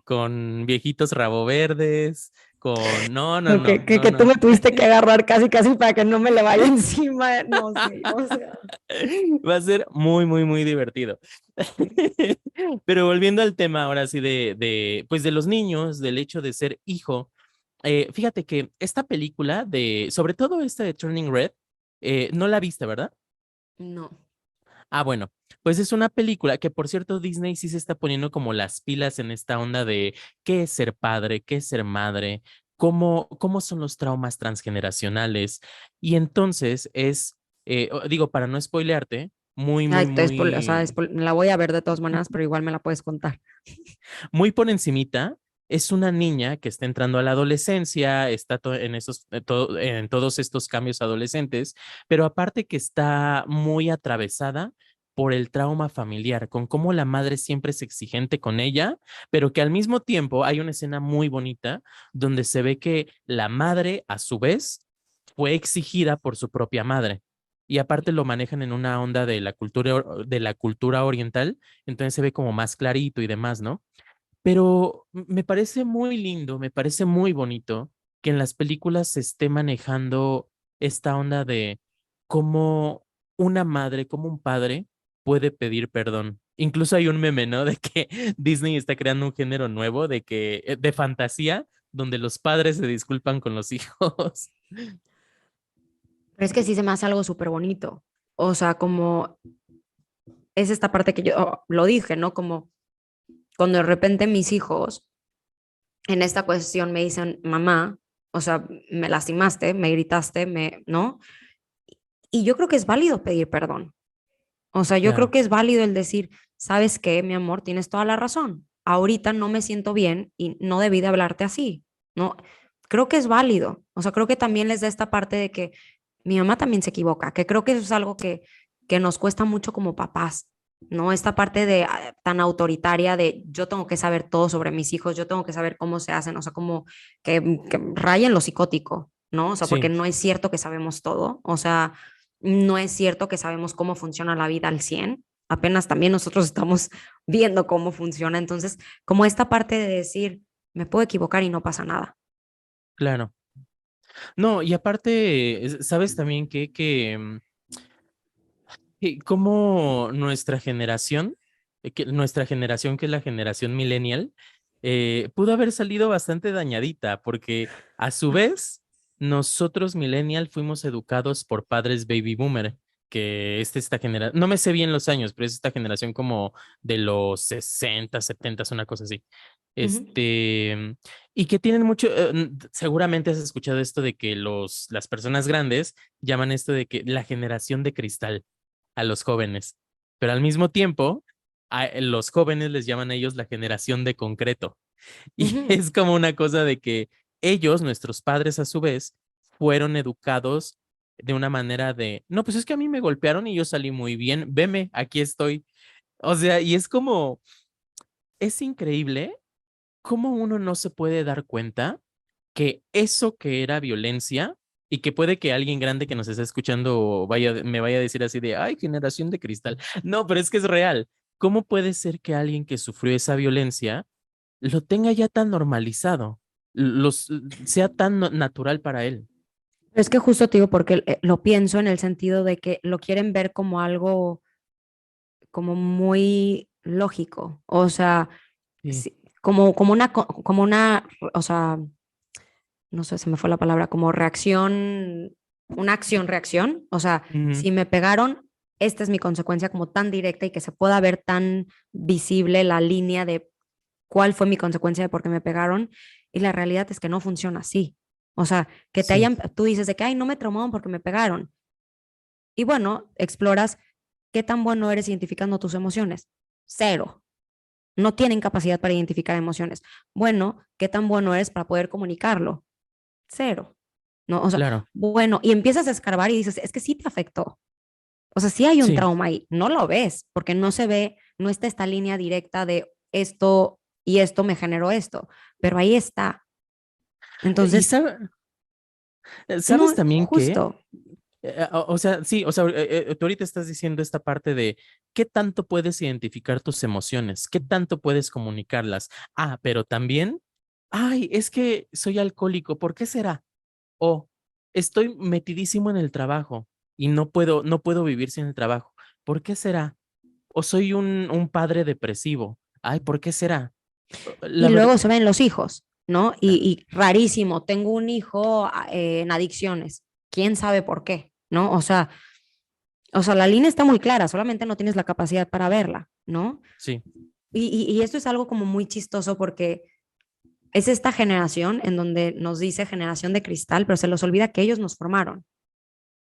con viejitos rabo verdes, con... No, no, No, no, no, que tú no. me tuviste que agarrar casi, casi para que no me le vaya encima, no sé, o sea. Va a ser muy, muy, muy divertido. Pero volviendo al tema ahora sí pues de los niños, del hecho de ser hijo, fíjate que esta película sobre todo esta de Turning Red, no la viste, ¿verdad? No. Ah, bueno, pues es una película que, por cierto, Disney sí se está poniendo como las pilas en esta onda de qué es ser padre, qué es ser madre, cómo son los traumas transgeneracionales. Y entonces digo, para no spoilearte, muy, muy, Ay, o sea, muy, la voy a ver de todas maneras, pero igual me la puedes contar. muy por encimita. Es una niña que está entrando a la adolescencia, está en todos estos cambios adolescentes, pero aparte que está muy atravesada por el trauma familiar, con cómo la madre siempre es exigente con ella, pero que al mismo tiempo hay una escena muy bonita donde se ve que la madre, a su vez, fue exigida por su propia madre. Y aparte lo manejan en una onda de la cultura oriental, entonces se ve como más clarito y demás, ¿no? Pero me parece muy lindo, me parece muy bonito que en las películas se esté manejando esta onda de cómo una madre, como un padre puede pedir perdón. Incluso hay un meme, ¿no? De que Disney está creando un género nuevo de fantasía donde los padres se disculpan con los hijos. Pero es que sí se me hace algo súper bonito. O sea, como es esta parte que yo lo dije, ¿no? Como cuando de repente mis hijos en esta cuestión me dicen, mamá, O sea, me lastimaste, me gritaste, ¿no? Y yo creo que es válido pedir perdón. O sea, yo creo Claro, que es válido el decir, ¿sabes qué, mi amor? Tienes toda la razón. Ahorita no me siento bien y no debí de hablarte así, ¿no? Creo que es válido. O sea, creo que también les da esta parte de que mi mamá también se equivoca, que creo que eso es algo que nos cuesta mucho como papás, ¿no? Esta parte de tan autoritaria de yo tengo que saber todo sobre mis hijos, yo tengo que saber cómo se hacen, o sea, como que rayen lo psicótico, ¿no? O sea, porque sí, no es cierto que sabemos todo, o sea, no es cierto que sabemos cómo funciona la vida al 100, apenas también nosotros estamos viendo cómo funciona, entonces, como esta parte de decir, me puedo equivocar y no pasa nada. claro. No, y aparte, sabes también que como nuestra generación, nuestra generación, que es la generación millennial, pudo haber salido bastante dañadita, porque a su vez, nosotros millennial fuimos educados por padres baby boomer, que es esta generación, no me sé bien los años, pero es esta generación como de los 60, 70, una cosa así. Ujú. Y que tienen mucho, seguramente has escuchado esto de que las personas grandes llaman esto de que la generación de cristal a los jóvenes, pero al mismo tiempo, los jóvenes les llaman a ellos la generación de concreto. Y Ujú. es como una cosa de que ellos, nuestros padres a su vez, fueron educados de una manera de, no, pues es que a mí me golpearon y yo salí muy bien, veme, aquí estoy. O sea, y es como, es increíble cómo uno no se puede dar cuenta que eso que era violencia y que puede que alguien grande que nos esté escuchando me vaya a decir así de, ay, generación de cristal. No, pero es que es real. ¿Cómo puede ser que alguien que sufrió esa violencia lo tenga ya tan normalizado, sea tan natural para él? Es que justo te digo porque lo pienso en el sentido de que lo quieren ver como algo como muy lógico, o sea, Sí. como una, o sea, no sé, se me fue la palabra, como reacción, una acción-reacción, o sea, Ujú. si me pegaron, esta es mi consecuencia como tan directa y que se pueda ver tan visible la línea de cuál fue mi consecuencia de por qué me pegaron, y la realidad es que no funciona así. O sea, que te Sí, hayan, tú dices de que, ay, no me traumaron porque me pegaron. Y bueno, exploras qué tan bueno eres identificando tus emociones. Cero. No tienen capacidad para identificar emociones. Bueno, qué tan bueno eres para poder comunicarlo. Cero. ¿No? O sea, claro, bueno, y empiezas a escarbar y dices, es que sí te afectó. O sea, sí hay un sí. trauma ahí. No lo ves porque no se ve, no está esta línea directa de esto y esto me generó esto, pero ahí está. Y Entonces, sabes no, también que justo. o sea, sí, o sea, tú ahorita estás diciendo esta parte de qué tanto puedes identificar tus emociones, qué tanto puedes comunicarlas. Ah, pero también, ay, es que soy alcohólico, ¿por qué será? O estoy metidísimo en el trabajo y no puedo vivir sin el trabajo, ¿por qué será? O soy un padre depresivo, ay, ¿por qué será? Y La verdad, luego se ven los hijos, ¿no? Y rarísimo, tengo un hijo en adicciones. ¿Quién sabe por qué? ¿No? O sea, la línea está muy clara, solamente no tienes la capacidad para verla, ¿no? sí, Y esto es algo como muy chistoso porque es esta generación en donde nos dice generación de cristal, pero se los olvida que ellos nos formaron.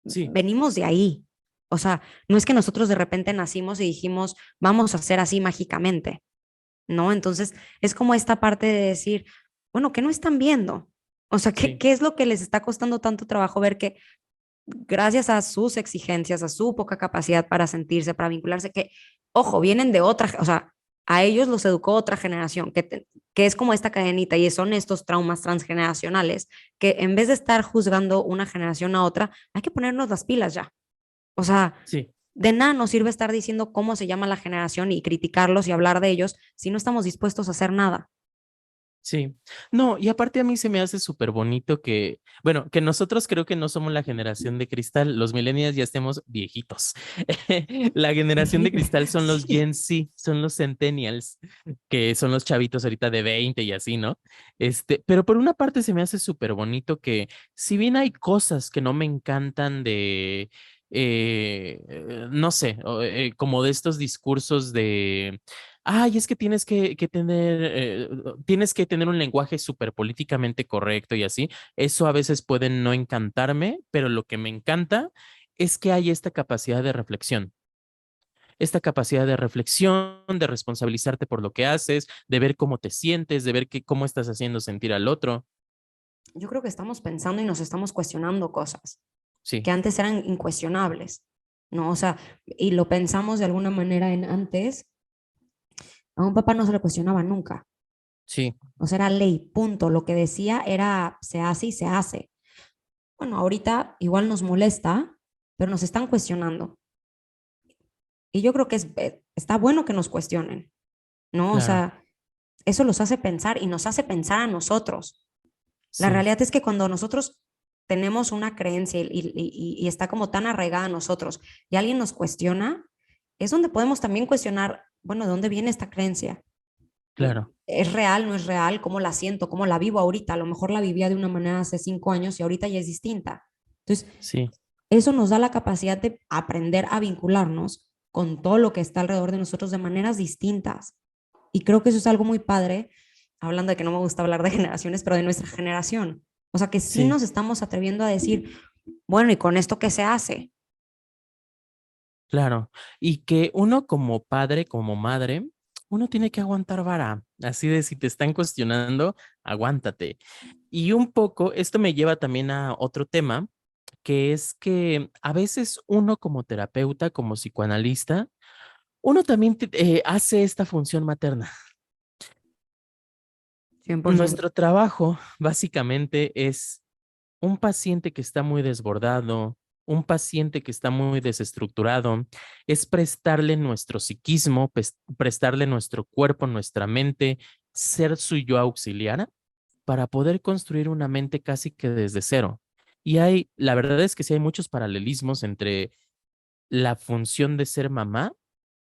sí, Venimos de ahí. O sea, no es que nosotros de repente nacimos y dijimos, vamos a ser así mágicamente, ¿no? Entonces, es como esta parte de decir, bueno, ¿qué no están viendo? O sea, ¿qué, sí, qué es lo que les está costando tanto trabajo ver que gracias a sus exigencias, a su poca capacidad para sentirse, para vincularse, que, ojo, vienen de otra, o sea, a ellos los educó otra generación, que es como esta cadenita y son estos traumas transgeneracionales, que en vez de estar juzgando una generación a otra, hay que ponernos las pilas ya. O sea, sí. de nada nos sirve estar diciendo cómo se llama la generación y criticarlos y hablar de ellos si no estamos dispuestos a hacer nada. Sí, no, y aparte a mí se me hace súper bonito que, bueno, que nosotros creo que no somos la generación de cristal, los millennials ya estemos viejitos. La generación de cristal son los Sí. Gen Z, son los centennials, que son los chavitos ahorita de 20 y así, ¿no? Pero por una parte se me hace súper bonito que si bien hay cosas que no me encantan no sé, como de estos discursos de ay, es que tienes que tener un lenguaje súper políticamente correcto y así. Eso a veces puede no encantarme, pero lo que me encanta es que hay esta capacidad de reflexión, de responsabilizarte por lo que haces, de ver cómo te sientes, de ver cómo estás haciendo sentir al otro. Yo creo que estamos pensando y nos estamos cuestionando cosas Sí, que antes eran incuestionables, ¿no? O sea, y lo pensamos de alguna manera en antes, a un papá no se le cuestionaba nunca. sí, O sea, era ley, punto. Lo que decía era se hace y se hace. Bueno, ahorita igual nos molesta, pero nos están cuestionando. Y yo creo que está bueno que nos cuestionen, ¿no? O claro, sea, eso los hace pensar y nos hace pensar a nosotros. La sí, realidad es que cuando nosotros tenemos una creencia y está como tan arraigada a nosotros y alguien nos cuestiona, es donde podemos también cuestionar, bueno, ¿de dónde viene esta creencia? claro, ¿Es real, no es real? ¿Cómo la siento? ¿Cómo la vivo ahorita? A lo mejor la vivía de una manera hace 5 años y ahorita ya es distinta. Entonces, sí, eso nos da la capacidad de aprender a vincularnos con todo lo que está alrededor de nosotros de maneras distintas. Y creo que eso es algo muy padre, hablando de que no me gusta hablar de generaciones, pero de nuestra generación. O sea, que sí sí, nos estamos atreviendo a decir, bueno, ¿y con esto qué se hace? claro. Y que uno como padre, como madre, uno tiene que aguantar vara. Así de si te están cuestionando, aguántate. Y un poco, esto me lleva también a otro tema, que es que a veces uno como terapeuta, como psicoanalista, uno también hace esta función materna. 100%. Nuestro trabajo básicamente es un paciente que está muy desbordado, un paciente que está muy desestructurado, es prestarle nuestro psiquismo, prestarle nuestro cuerpo, nuestra mente, ser su yo auxiliar para poder construir una mente casi que desde cero. Y la verdad es que sí hay muchos paralelismos entre la función de ser mamá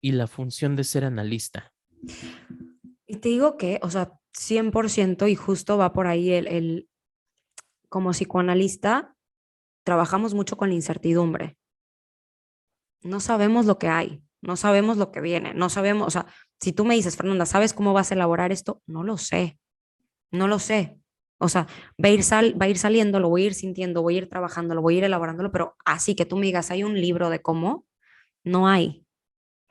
y la función de ser analista. Y te digo que, o sea, 100% y justo va por ahí como psicoanalista, trabajamos mucho con la incertidumbre. No sabemos lo que hay, no sabemos lo que viene, no sabemos, o sea, si tú me dices, Fernanda, ¿sabes cómo vas a elaborar esto? No lo sé, no lo sé. O sea, va a ir saliendo, lo voy a ir sintiendo, voy a ir trabajando, lo voy a ir elaborándolo, pero así que tú me digas, hay un libro de cómo, no hay.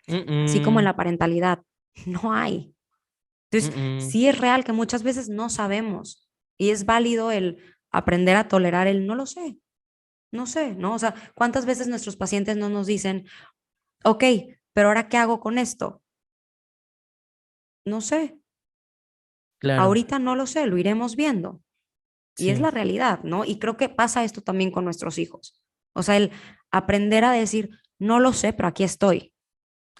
Así como en Mm, la parentalidad, no hay. mm, Entonces, mm, sí es real que muchas veces no sabemos y es válido el aprender a tolerar el no lo sé, no sé, ¿no? O sea, ¿cuántas veces nuestros pacientes no nos dicen, ok, pero ahora qué hago con esto? No sé, claro, ahorita no lo sé, lo iremos viendo. Y es sí, la realidad, ¿no? Y creo que pasa esto también con nuestros hijos. O sea, el aprender a decir, no lo sé, pero aquí estoy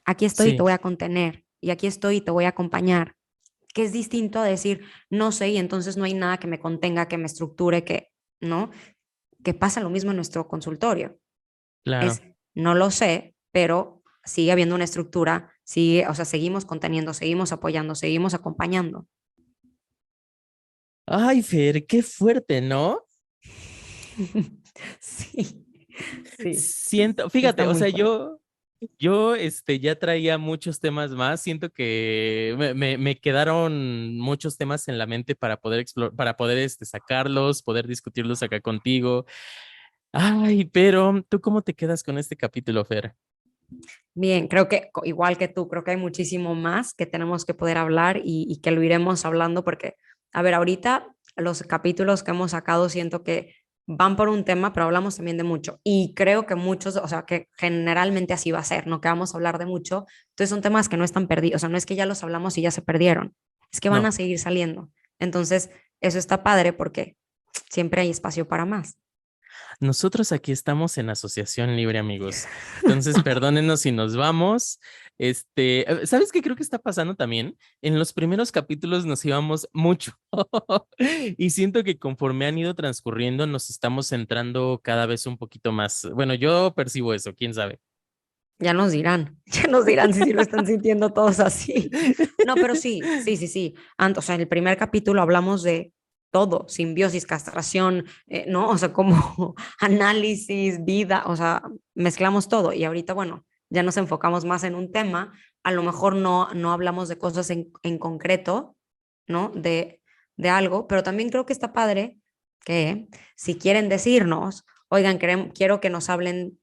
y te sí, voy a contener, y aquí estoy y te voy a acompañar, que es distinto a decir, no sé, y entonces no hay nada que me contenga, que me estructure, que, ¿no? Que pasa lo mismo en nuestro consultorio. claro. Es, no lo sé, pero sigue habiendo una estructura, sigue, o sea, seguimos conteniendo, seguimos apoyando, seguimos acompañando. Ay, Fer, qué fuerte, ¿no? Sí, sí, Siento, sí está fíjate, o muy sea, fuerte. yo ya traía muchos temas más. Siento que me quedaron muchos temas en la mente para poder para poder sacarlos, poder discutirlos acá contigo. Ay, pero ¿tú cómo te quedas con este capítulo, Fer? Bien, creo que igual que tú, creo que hay muchísimo más que tenemos que poder hablar y que lo iremos hablando porque, a ver, ahorita los capítulos que hemos sacado siento que van por un tema, pero hablamos también de mucho. Y creo que muchos, o sea, que generalmente así va a ser, ¿no? Que vamos a hablar de mucho. Entonces son temas que no están perdidos, o sea, no es que ya los hablamos y ya se perdieron, es que van a No. seguir saliendo. Entonces, eso está padre porque siempre hay espacio para más. Nosotros aquí estamos en Asociación Libre, amigos. Entonces, perdónenos si nos vamos. ¿Sabes qué creo que está pasando también? En los primeros capítulos nos íbamos mucho y siento que conforme han ido transcurriendo nos estamos centrando cada vez un poquito más. Bueno, yo percibo eso, quién sabe. Ya nos dirán, ya nos dirán si lo están sintiendo todos así. No, pero sí, sí, sí, sí. O sea, en el primer capítulo hablamos de todo, simbiosis, castración, ¿no? O sea, como análisis, vida, o sea, mezclamos todo. Y ahorita, bueno, ya nos enfocamos más en un tema, a lo mejor no hablamos de cosas en concreto, ¿no? De algo, pero también creo que está padre que si quieren decirnos, oigan, quiero que nos hablen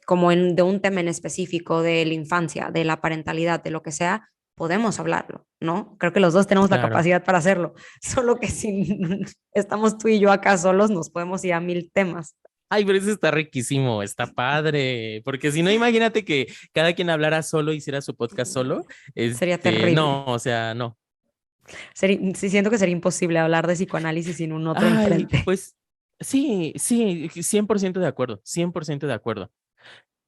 como de un tema en específico, de la infancia, de la parentalidad, de lo que sea, podemos hablarlo, ¿no? Creo que los dos tenemos la Claro. capacidad para hacerlo, solo que si estamos tú y yo acá solos, nos podemos ir a 1000 temas. Ay, pero eso está riquísimo, está padre, porque si no, imagínate que cada quien hablara solo, hiciera su podcast solo, Sería terrible. no, o sea, no. Sí, siento que sería imposible hablar de psicoanálisis sin un otro Ay, enfrente. pues sí, 100% de acuerdo, 100% de acuerdo,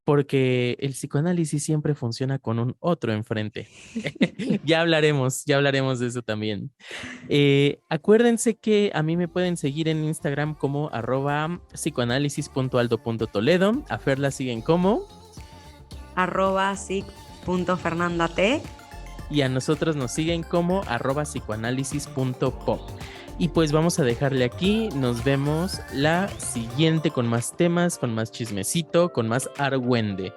porque el psicoanálisis siempre funciona con un otro enfrente. Ya hablaremos de eso también. Acuérdense que a mí me pueden seguir en Instagram como @psicoanálisis.aldo.toledo. A Fer la siguen como. @sic.fernandat. Y a nosotros nos siguen como @psicoanálisis.pop. Y pues vamos a dejarle aquí. Nos vemos la siguiente con más temas, con más chismecito, con más argüende.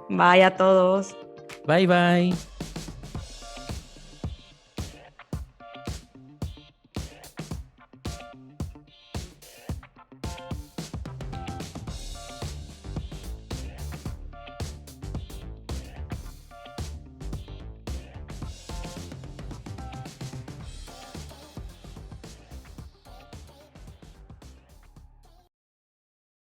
Bye a todos. Bye bye.